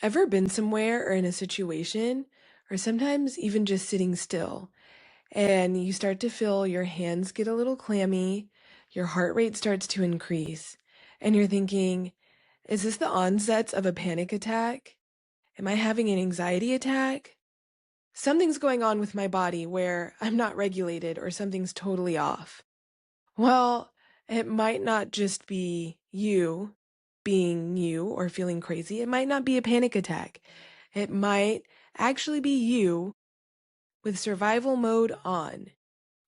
Ever been somewhere or in a situation, or sometimes even just sitting still, and you start to feel your hands get a little clammy, your heart rate starts to increase, and you're thinking, is this the onsets of a panic attack? Am I having an anxiety attack? Something's going on with my body where I'm not regulated or something's totally off. Well, it might not just be you being you or feeling crazy. It might not be a panic attack. It might actually be you with survival mode on.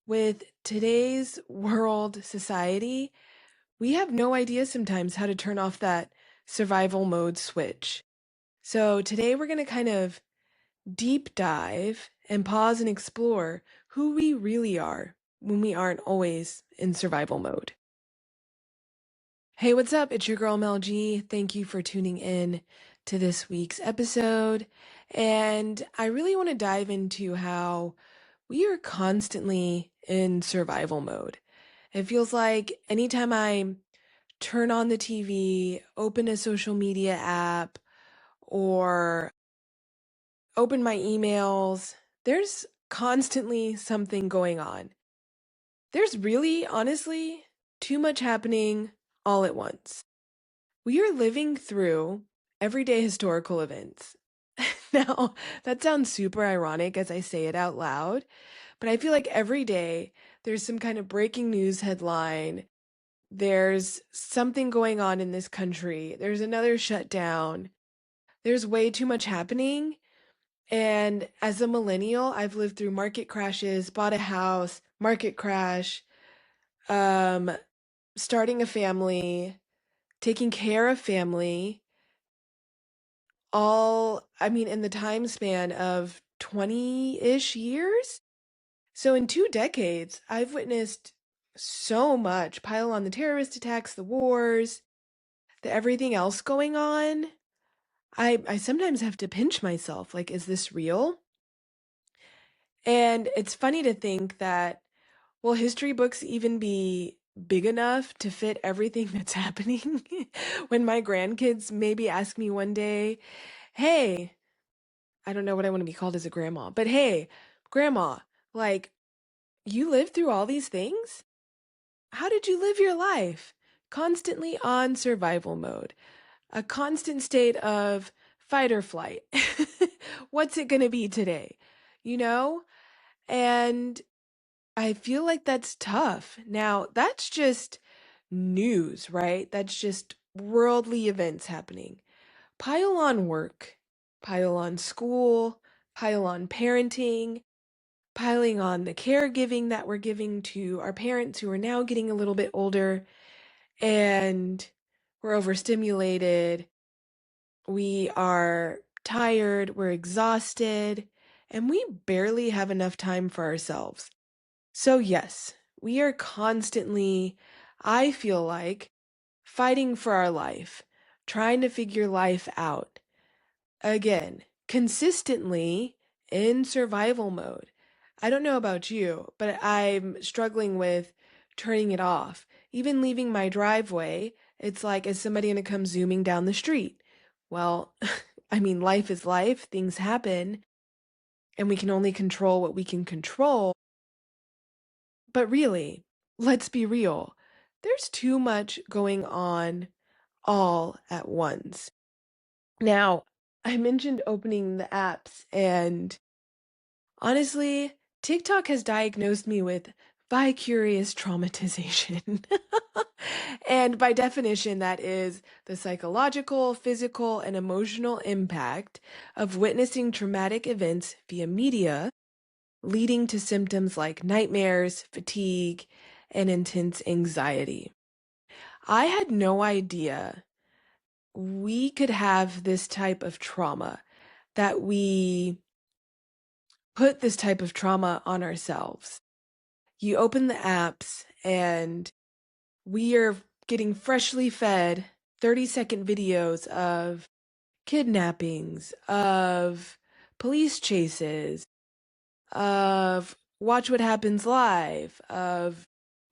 With today's world society, we have no idea sometimes how to turn off that survival mode switch. So today we're going to kind of deep dive and pause and explore who we really are when we aren't always in survival mode. Hey, what's up? It's your girl Mel G. Thank you for tuning in to this week's episode. And I really want to dive into how we are constantly in survival mode. It feels like anytime I turn on the TV, open a social media app, or open my emails, there's constantly something going on. There's really, honestly, too much happening all at once. We are living through everyday historical events. Now, that sounds super ironic as I say it out loud, but I feel like every day there's some kind of breaking news headline. There's something going on in this country. There's another shutdown. There's way too much happening. And as a millennial, I've lived through market crashes, bought a house, market crash, um, starting a family, taking care of family, in the time span of 20-ish years. So in 2 decades, I've witnessed so much pile on the terrorist attacks, the wars, the everything else going on. I sometimes have to pinch myself, like, is this real? And it's funny to think that, will history books even be big enough to fit everything that's happening? When my grandkids maybe ask me one day, hey, I don't know what I want to be called as a grandma, but hey, grandma, like, you lived through all these things? How did you live your life? Constantly on survival mode, a constant state of fight or flight. What's it going to be today? You know? And I feel like that's tough. Now, that's just news, right? That's just worldly events happening. Pile on work, pile on school, pile on parenting, piling on the caregiving that we're giving to our parents who are now getting a little bit older, and we're overstimulated, we are tired, we're exhausted, and we barely have enough time for ourselves. So, yes, we are constantly, I feel like, fighting for our life, trying to figure life out. Again, consistently in survival mode. I don't know about you, but I'm struggling with turning it off. Even leaving my driveway, it's like, is somebody going to come zooming down the street? Well, life is life, things happen, and we can only control what we can control. But really, let's be real. There's too much going on all at once. Now, I mentioned opening the apps, and honestly, TikTok has diagnosed me with vicarious traumatization. And by definition, that is the psychological, physical, and emotional impact of witnessing traumatic events via media, leading to symptoms like nightmares, fatigue, and intense anxiety. I had no idea we could have this type of trauma, that we put this type of trauma on ourselves. You open the apps and we are getting freshly fed 30-second videos of kidnappings, of police chases, of Watch What Happens Live, of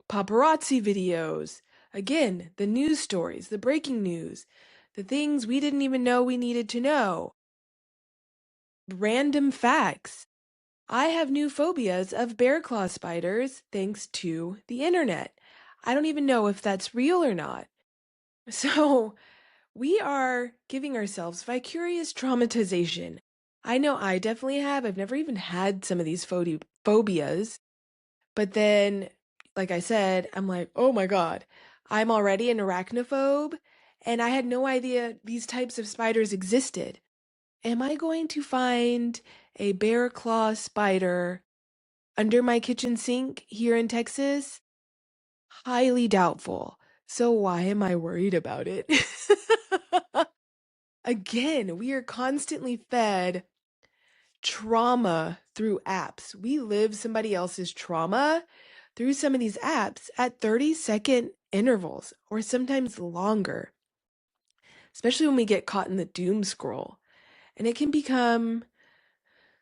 paparazzi videos. Again, the news stories, the breaking news, the things we didn't even know we needed to know. Random facts. I have new phobias of bear claw spiders thanks to the internet. I don't even know if that's real or not. So, we are giving ourselves vicarious traumatization. I know I definitely have. I've never even had some of these phobias. But then, like I said, I'm like, oh my God, I'm already an arachnophobe, and I had no idea these types of spiders existed. Am I going to find a bear claw spider under my kitchen sink here in Texas? Highly doubtful. So why am I worried about it? Again, we are constantly fed trauma through apps. We live somebody else's trauma through some of these apps at 30-second intervals or sometimes longer, especially when we get caught in the doom scroll. And it can become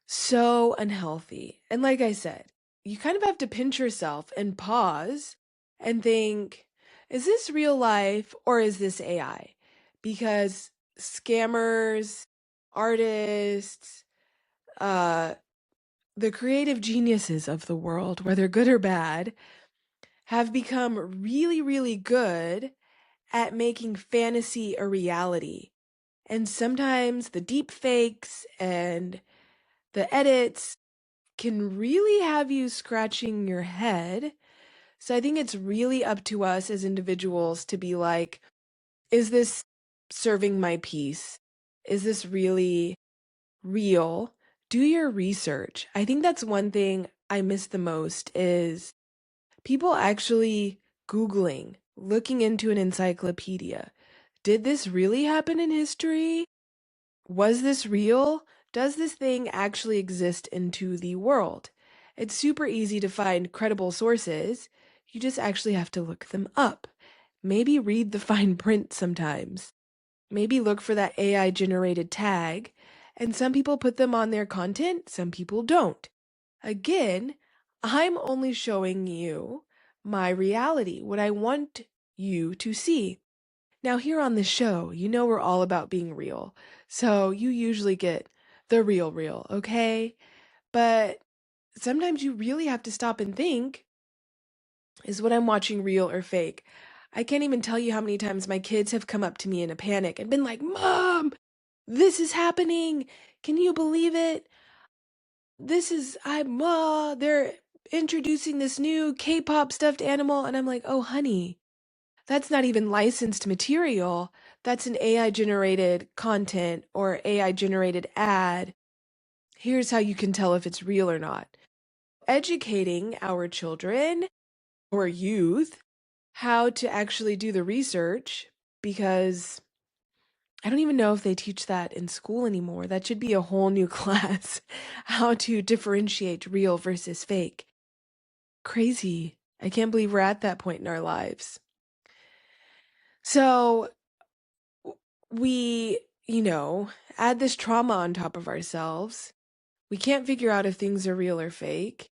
so unhealthy. And like I said, you kind of have to pinch yourself and pause and think, is this real life or is this AI? Because scammers, artists, uh, the creative geniuses of the world, whether good or bad, have become really, really good at making fantasy a reality. And sometimes the deep fakes and the edits can really have you scratching your head. So I think it's really up to us as individuals to be like, is this serving my peace? Is this really real? Do your research. I think that's one thing I miss the most is people actually Googling, looking into an encyclopedia. Did this really happen in history? Was this real? Does this thing actually exist into the world? It's super easy to find credible sources. You just actually have to look them up. Maybe read the fine print sometimes. Maybe look for that AI generated tag. And some people put them on their content, some people don't. Again, I'm only showing you my reality, what I want you to see. Now, here on the show, you know we're all about being real. So you usually get the real, okay? But sometimes you really have to stop and think, is what I'm watching real or fake? I can't even tell you how many times my kids have come up to me in a panic and been like, Mom, this is happening. Can you believe it? They're introducing this new K-pop stuffed animal. And I'm like, oh, honey, that's not even licensed material. That's an AI generated content or AI generated ad. Here's how you can tell if it's real or not. Educating our children or youth how to actually do the research, because I don't even know if they teach that in school anymore. That should be a whole new class, how to differentiate real versus fake. Crazy. I can't believe we're at that point in our lives. So we, add this trauma on top of ourselves. We can't figure out if things are real or fake.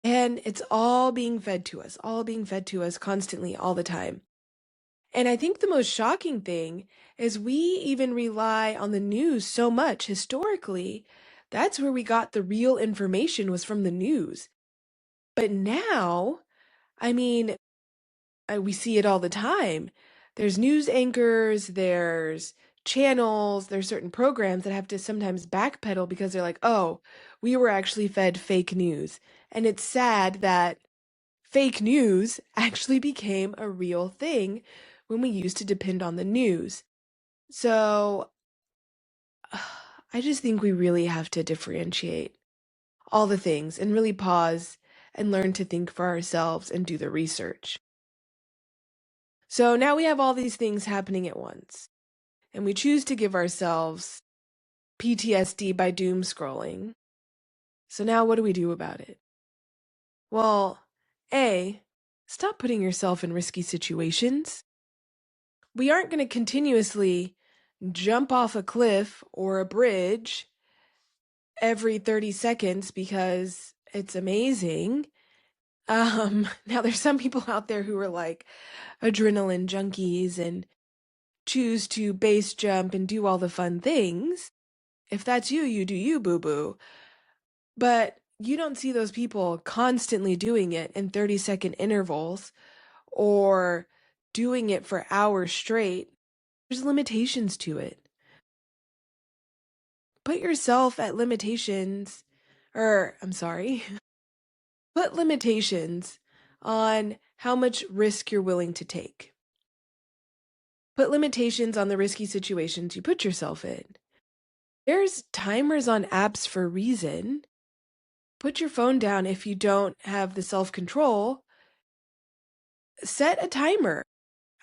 And it's all being fed to us, all being fed to us constantly, all the time. And I think the most shocking thing is we even rely on the news so much historically. That's where we got the real information, was from the news. But now, I mean, we see it all the time. There's news anchors, there's channels, there's certain programs that have to sometimes backpedal because they're like, oh, we were actually fed fake news. And it's sad that fake news actually became a real thing when we used to depend on the news. So I just think we really have to differentiate all the things and really pause and learn to think for ourselves and do the research. So now we have all these things happening at once, and we choose to give ourselves PTSD by doom scrolling. So now what do we do about it? Well, A, stop putting yourself in risky situations. We aren't going to continuously jump off a cliff or a bridge every 30 seconds because it's amazing. Now there's some people out there who are like adrenaline junkies and choose to base jump and do all the fun things. If that's you, you do you, boo-boo. But you don't see those people constantly doing it in 30-second intervals or doing it for hours straight. There's limitations to it. Put yourself at limitations, or I'm sorry, put limitations on how much risk you're willing to take. Put limitations on the risky situations you put yourself in. There's timers on apps for a reason. Put your phone down if you don't have the self-control. Set a timer.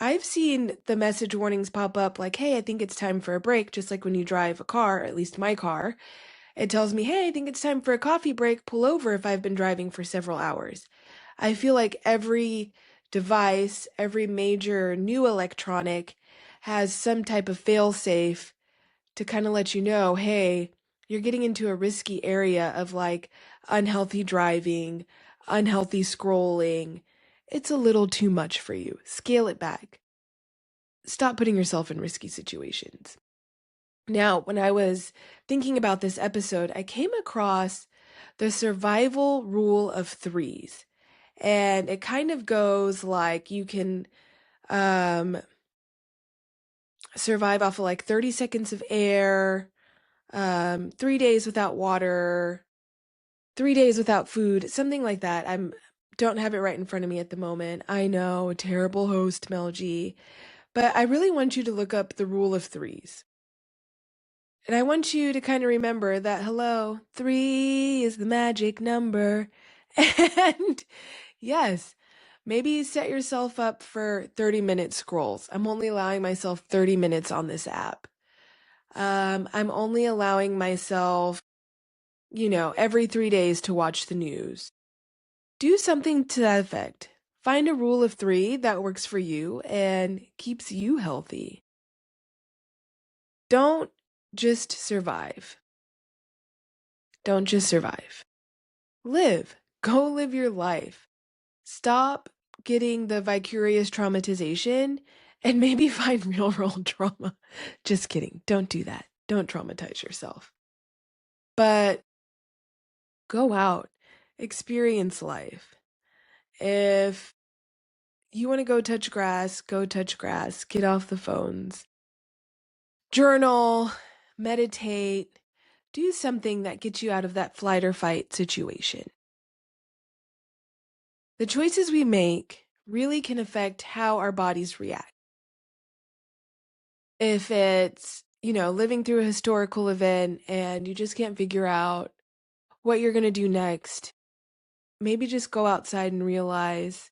I've seen the message warnings pop up like, hey, I think it's time for a break, just like when you drive a car, at least my car. It tells me, hey, I think it's time for a coffee break, pull over if I've been driving for several hours. I feel like every device, every major new electronic has some type of fail-safe to kind of let you know, hey, you're getting into a risky area of like unhealthy driving, unhealthy scrolling. It's a little too much for you. Scale it back. Stop putting yourself in risky situations. Now, when I was thinking about this episode, I came across the survival rule of threes. And it kind of goes like you can survive off of like 30 seconds of air, 3 days without water, 3 days without food, something like that. Don't have it right in front of me at the moment. I know, terrible host, Mel G. But I really want you to look up the rule of threes. And I want you to kind of remember that, hello, 3 is the magic number. And yes, maybe set yourself up for 30-minute scrolls. I'm only allowing myself 30 minutes on this app. I'm only allowing myself, every 3 days to watch the news. Do something to that effect. Find a rule of three that works for you and keeps you healthy. Don't just survive. Don't just survive. Live. Go live your life. Stop getting the vicarious traumatization and maybe find real world trauma. Just kidding. Don't do that. Don't traumatize yourself. But go out, experience life. If you want to go touch grass, get off the phones. Journal, meditate, do something that gets you out of that flight or fight situation. The choices we make really can affect how our bodies react. If it's, living through a historical event and you just can't figure out what you're going to do next, maybe just go outside and realize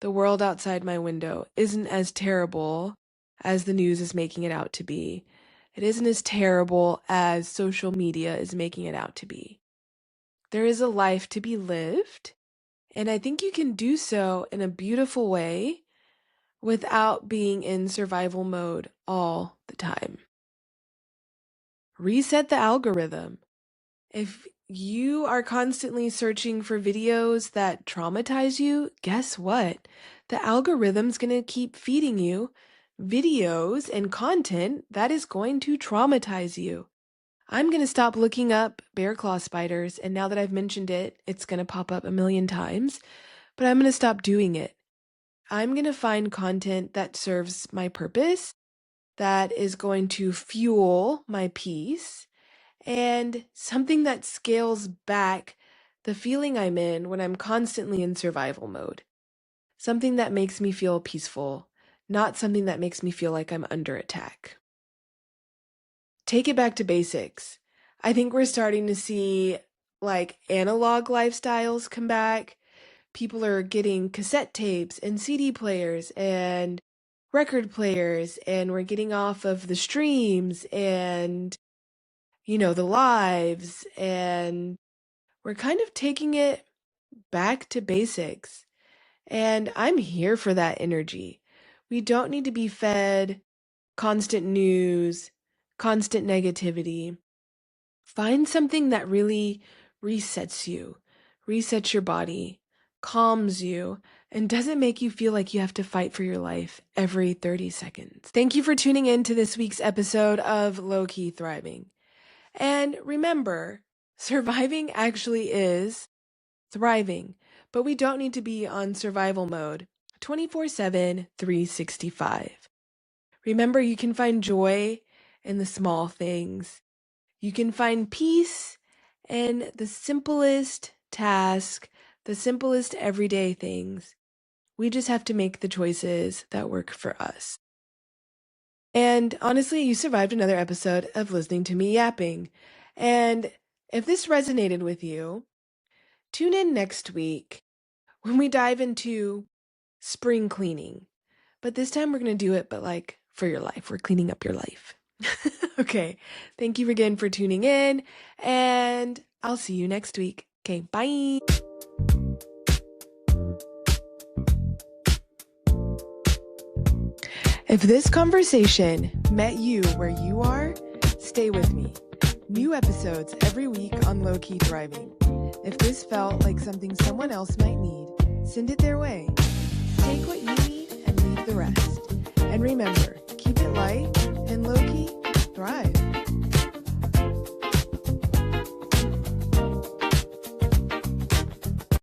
the world outside my window isn't as terrible as the news is making it out to be. It isn't as terrible as social media is making it out to be. There is a life to be lived, and I think you can do so in a beautiful way without being in survival mode all the time. Reset the algorithm. If you are constantly searching for videos that traumatize you, guess what? The algorithm's going to keep feeding you videos and content that is going to traumatize you. I'm going to stop looking up bear claw spiders, and now that I've mentioned it, it's going to pop up a million times, but I'm going to stop doing it. I'm going to find content that serves my purpose, that is going to fuel my peace, and something that scales back the feeling I'm in when I'm constantly in survival mode. Something that makes me feel peaceful, not something that makes me feel like I'm under attack. Take it back to basics. I think we're starting to see like analog lifestyles come back. People are getting cassette tapes and CD players and record players, and we're getting off of the streams and, the lives, and we're kind of taking it back to basics. And I'm here for that energy. We don't need to be fed constant news, constant negativity. Find something that really resets your body, calms you, and doesn't make you feel like you have to fight for your life every 30 seconds. Thank you for tuning in to this week's episode of Low Key Thriving. And remember, surviving actually is thriving, but we don't need to be on survival mode 24/7, 365. Remember, you can find joy in the small things. You can find peace in the simplest task, the simplest everyday things. We just have to make the choices that work for us. And honestly, you survived another episode of listening to me yapping. And if this resonated with you, tune in next week when we dive into spring cleaning. But this time we're going to do it, but like for your life. We're cleaning up your life. Okay. Thank you again for tuning in, and I'll see you next week. Okay. Bye. If this conversation met you where you are, stay with me. New episodes every week on Low Key Thriving. If this felt like something someone else might need, send it their way. Take what you need and leave the rest. And remember, keep it light